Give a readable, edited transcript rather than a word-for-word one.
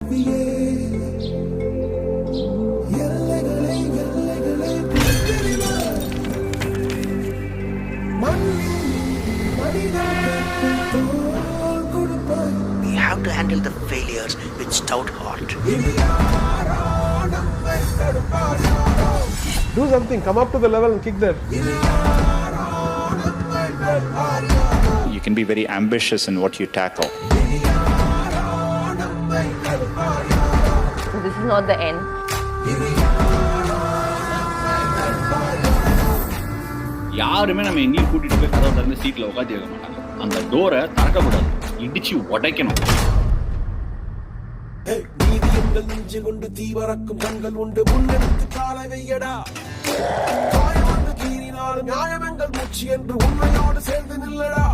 We have to handle the failures with stout heart. Do something, come up to the level and kick that. You can be very ambitious in what you tackle. This is not the end. யாருமே நம்ம எங்கேயும் கூட்டிட்டு போய் கதவை திறந்து சீட்ல உட்காந்து வைக்க மாட்டாங்க. அந்த டோரை திறக்கக்கூடாது, இடிச்சு உடைக்கணும். நீதி எங்கள் நெஞ்சு கொண்டு தீவரக்கும் கண்கள் உண்டு, முன்னெடுத்து காலை வையடா. காயம் வந்து கீறினாலும் நியாயம் எங்கள் மூச்சு என்று உண்மையோடு சேர்ந்து நில்லடா.